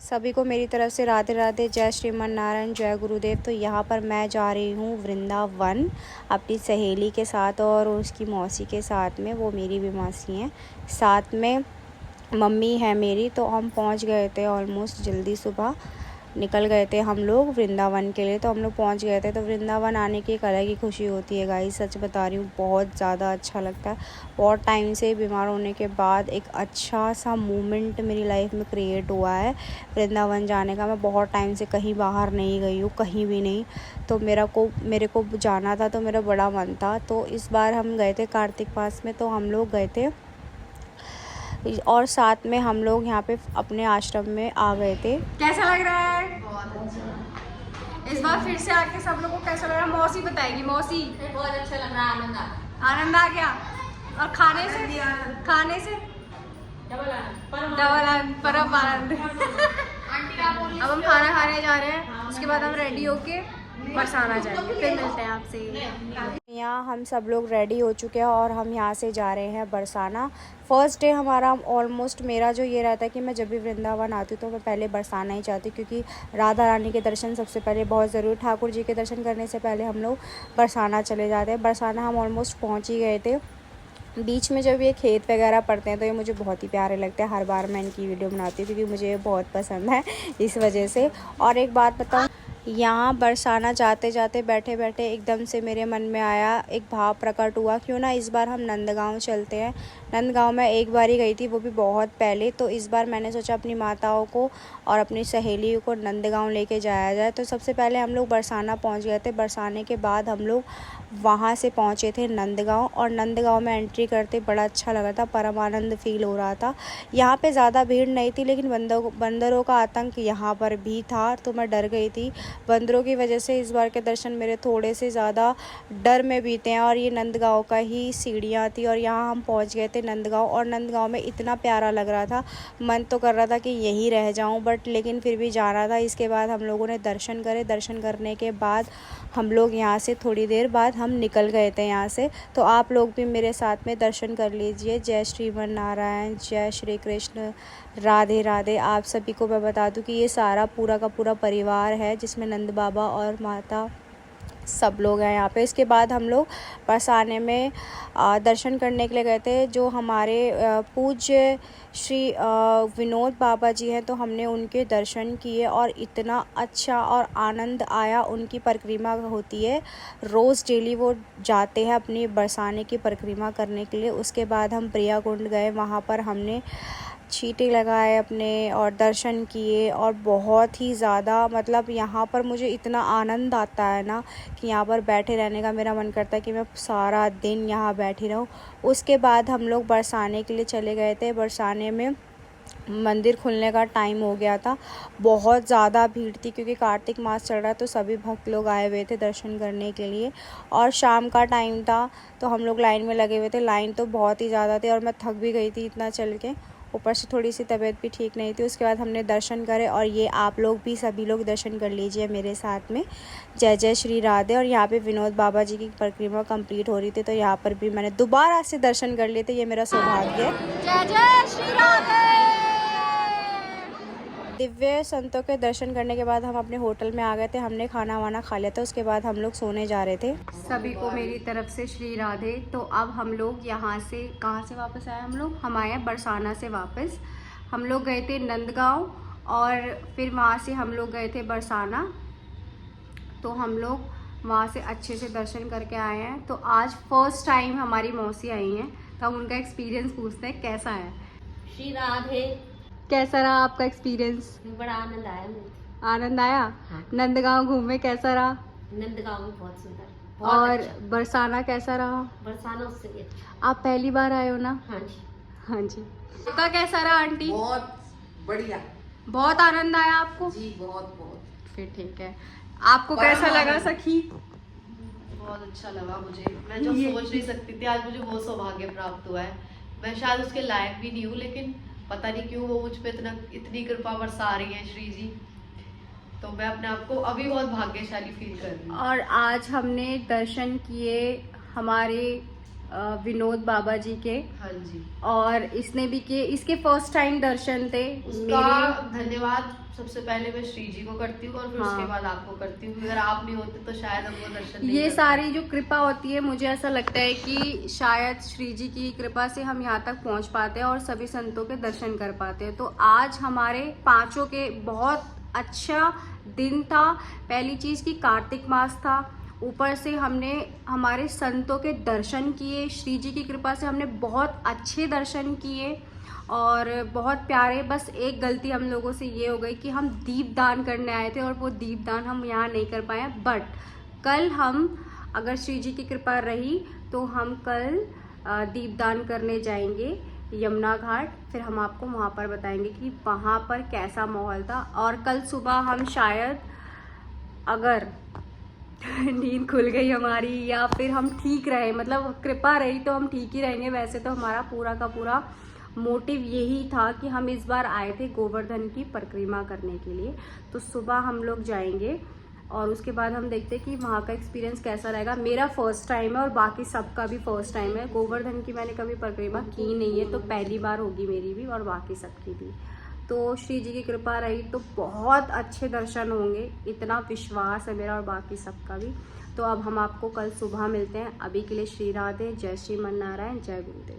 सभी को मेरी तरफ से राधे राधे, जय श्रीमन नारायण, जय गुरुदेव। तो यहाँ पर मैं जा रही हूँ वृंदावन अपनी सहेली के साथ और उसकी मौसी के साथ में। वो मेरी भी मौसी हैं, साथ में मम्मी है मेरी। तो हम पहुँच गए थे ऑलमोस्ट, जल्दी सुबह निकल गए थे हम लोग वृंदावन के लिए। तो हम लोग पहुंच गए थे। तो वृंदावन आने की एक अलग ही खुशी होती है गाइस, सच बता रही हूँ, बहुत ज़्यादा अच्छा लगता है। बहुत टाइम से बीमार होने के बाद एक अच्छा सा मोमेंट मेरी लाइफ में क्रिएट हुआ है वृंदावन जाने का। मैं बहुत टाइम से कहीं बाहर नहीं गई हूँ, कहीं भी नहीं। तो मेरे को जाना था, तो मेरा बड़ा मन था। तो इस बार हम गए थे कार्तिक मास में, तो हम लोग गए थे और साथ में हम लोग यहाँ पे अपने आश्रम में आ गए थे। कैसा लग रहा है? बहुत अच्छा। इस बार फिर से आके सब लोगों को कैसा लग रहा है? मौसी बताएगी। मौसी बहुत अच्छा लग रहा है, आनंद आ गया। और खाने से डबल आनंद, परम आनंद। अब हम खाना खाने जा रहे हैं, उसके बाद हम रेडी होके बरसाना जाएंगे। फिर मिलते हैं आपसे। यहाँ हम सब लोग रेडी हो चुके हैं और हम यहाँ से जा रहे हैं बरसाना। फर्स्ट डे हमारा ऑलमोस्ट, मेरा जो ये रहता है कि मैं जब भी वृंदावन आती हूँ तो मैं पहले बरसाना ही जाती हूँ, क्योंकि राधा रानी के दर्शन सबसे पहले बहुत ज़रूरी। ठाकुर जी के दर्शन करने से पहले हम लोग बरसाना चले जाते हैं। बरसाना हम ऑलमोस्ट पहुँच ही गए थे। बीच में जब ये खेत वगैरह पड़ते हैं तो ये मुझे बहुत ही प्यारे लगते हैं। हर बार मैं इनकी वीडियो बनाती हूँ क्योंकि मुझे ये बहुत पसंद है इस वजह से। और एक बात बताऊँ, यहाँ बरसाना जाते जाते बैठे बैठे एकदम से मेरे मन में आया, एक भाव प्रकट हुआ, क्यों ना इस बार हम नंदगांव चलते हैं। नंदगांव में एक बार ही गई थी, वो भी बहुत पहले। तो इस बार मैंने सोचा अपनी माताओं को और अपनी सहेलियों को नंदगांव लेके जाया जाए। तो सबसे पहले हम लोग बरसाना पहुँच गए थे। बरसाने के बाद हम लोग वहाँ से पहुँचे थे नंदगांव, और नंदगांव में एंट्री करते बड़ा अच्छा लगा था, परमानंद फील हो रहा था। यहाँ पे ज़्यादा भीड़ नहीं थी, लेकिन बंदरों का आतंक यहाँ पर भी था, तो मैं डर गई थी बंदरों की वजह से। इस बार के दर्शन मेरे थोड़े से ज़्यादा डर में बीते हैं। और ये नंदगांव का ही सीढ़ियाँ थी, और यहाँ हम पहुँच गए थे नंदगांव। और नंदगांव में इतना प्यारा लग रहा था, मन तो कर रहा था कि यहीं रह जाऊँ, बट लेकिन फिर भी जाना था। इसके बाद हम लोगों ने दर्शन करे। दर्शन करने के बाद हम लोग यहाँ से थोड़ी देर बाद हम निकल गए थे यहाँ से। तो आप लोग भी मेरे साथ में दर्शन कर लीजिए। जय श्रीमन नारायण, जय श्री कृष्ण, राधे राधे। आप सभी को मैं बता दूं कि ये सारा पूरा का पूरा परिवार है, जिसमें नंद बाबा और माता सब लोग हैं यहाँ पे। इसके बाद हम लोग बरसाने में दर्शन करने के लिए गए थे, जो हमारे पूज्य श्री विनोद बाबा जी हैं। तो हमने उनके दर्शन किए और इतना अच्छा और आनंद आया। उनकी परिक्रमा होती है रोज़, डेली वो जाते हैं अपनी बरसाने की परिक्रमा करने के लिए। उसके बाद हम प्रिया कुंड गए, वहाँ पर हमने छींटे लगाए अपने और दर्शन किए। और बहुत ही ज़्यादा, मतलब यहाँ पर मुझे इतना आनंद आता है ना कि यहाँ पर बैठे रहने का मेरा मन करता है कि मैं सारा दिन यहाँ बैठी रहूँ। उसके बाद हम लोग बरसाने के लिए चले गए थे। बरसाने में मंदिर खुलने का टाइम हो गया था, बहुत ज़्यादा भीड़ थी क्योंकि कार्तिक मास चल रहा है, तो सभी भक्त लोग आए हुए थे दर्शन करने के लिए। और शाम का टाइम था, तो हम लोग लाइन में लगे हुए थे। लाइन तो बहुत ही ज़्यादा थी और मैं थक भी गई थी इतना चल के, ऊपर से थोड़ी सी तबीयत भी ठीक नहीं थी। उसके बाद हमने दर्शन करे, और ये आप लोग भी सभी लोग दर्शन कर लीजिए मेरे साथ में। जय जय श्री राधे। और यहाँ पे विनोद बाबा जी की परिक्रमा कंप्लीट हो रही थी, तो यहाँ पर भी मैंने दोबारा से दर्शन कर लिए थे। ये मेरा सौभाग्य है। जय जय श्री राधे। दिव्य संतों के दर्शन करने के बाद हम अपने होटल में आ गए थे। हमने खाना वाना खा लिया था, उसके बाद हम लोग सोने जा रहे थे। सभी को मेरी तरफ से श्री राधे। तो अब हम लोग यहाँ से कहाँ से वापस आए? हम आए बरसाना से वापस। हम लोग गए थे नंदगांव और फिर वहाँ से हम लोग गए थे बरसाना। तो हम लोग वहाँ से अच्छे से दर्शन करके आए हैं। तो आज फर्स्ट टाइम हमारी मौसी आई हैं, तो हम उनका एक्सपीरियंस पूछते हैं कैसा है। श्री राधे। कैसा रहा आपका एक्सपीरियंस? बड़ा आनंद आया मुझे। आनंद आया? हाँ। नंदगांव घूमे कैसा रहा? नंदगांव भी बहुत सुंदर, बहुत और अच्छा। बरसाना कैसा रहा? बरसाना उससे भी अच्छा। आप पहली बार आए हो ना? हाँ जी। हाँ जी। आपका कैसा रहा आंटी? बहुत बढ़िया बहुत आनंद आया आपको? जी, बहुत बहुत। फिर ठीक है। आपको कैसा लगा सखी? बहुत अच्छा लगा मुझे। मैं जो सोच नहीं सकती थी, आज मुझे वो सौभाग्य प्राप्त हुआ है। मैं शायद उसके लायक भी नहीं हूँ, लेकिन पता नहीं क्यों वो मुझ पे इतनी कृपा बरसा रही है श्री जी। तो मैं अपने आप को अभी बहुत भाग्यशाली फील कर रही हूँ। और आज हमने दर्शन किए हमारे विनोद बाबा जी के, हाँ जी, और इसने भी किए, इसके फर्स्ट टाइम दर्शन थे। उसका धन्यवाद सबसे पहले मैं श्री जी को करती हूँ और फिर हाँ। उसके बाद आपको करती हूँ। अगर आप नहीं होते तो शायद हमको दर्शन नहीं ये कर सारी जो कृपा होती है, मुझे ऐसा लगता है कि शायद श्री जी की कृपा से हम यहाँ तक पहुँच पाते हैं और सभी संतों के दर्शन कर पाते हैं। तो आज हमारे पांचों के बहुत अच्छा दिन था। पहली चीज़ कि कार्तिक मास था, ऊपर से हमने हमारे संतों के दर्शन किए, श्री जी की कृपा से हमने बहुत अच्छे दर्शन किए और बहुत प्यारे। बस एक गलती हम लोगों से ये हो गई कि हम दीपदान करने आए थे और वो दीपदान हम यहाँ नहीं कर पाए। बट कल हम, अगर श्री जी की कृपा रही तो हम कल दीपदान करने जाएंगे यमुना घाट। फिर हम आपको वहाँ पर बताएंगे कि वहाँ पर कैसा माहौल था। और कल सुबह हम शायद, अगर नींद खुल गई हमारी या फिर हम ठीक रहे, मतलब कृपा रही तो हम ठीक ही रहेंगे। वैसे तो हमारा पूरा का पूरा मोटिव यही था कि हम इस बार आए थे गोवर्धन की परिक्रमा करने के लिए। तो सुबह हम लोग जाएंगे और उसके बाद हम देखते हैं कि वहाँ का एक्सपीरियंस कैसा रहेगा। मेरा फर्स्ट टाइम है और बाकी सबका भी फर्स्ट टाइम है। गोवर्धन की मैंने कभी परिक्रमा की नहीं है, तो पहली बार होगी मेरी भी और बाकी सबकी भी। तो श्री जी की कृपा रही तो बहुत अच्छे दर्शन होंगे, इतना विश्वास है मेरा और बाकी सबका भी। तो अब हम आपको कल सुबह मिलते हैं। अभी के लिए श्री राधे, जय श्री मन नारायण, जय गुरुदेव।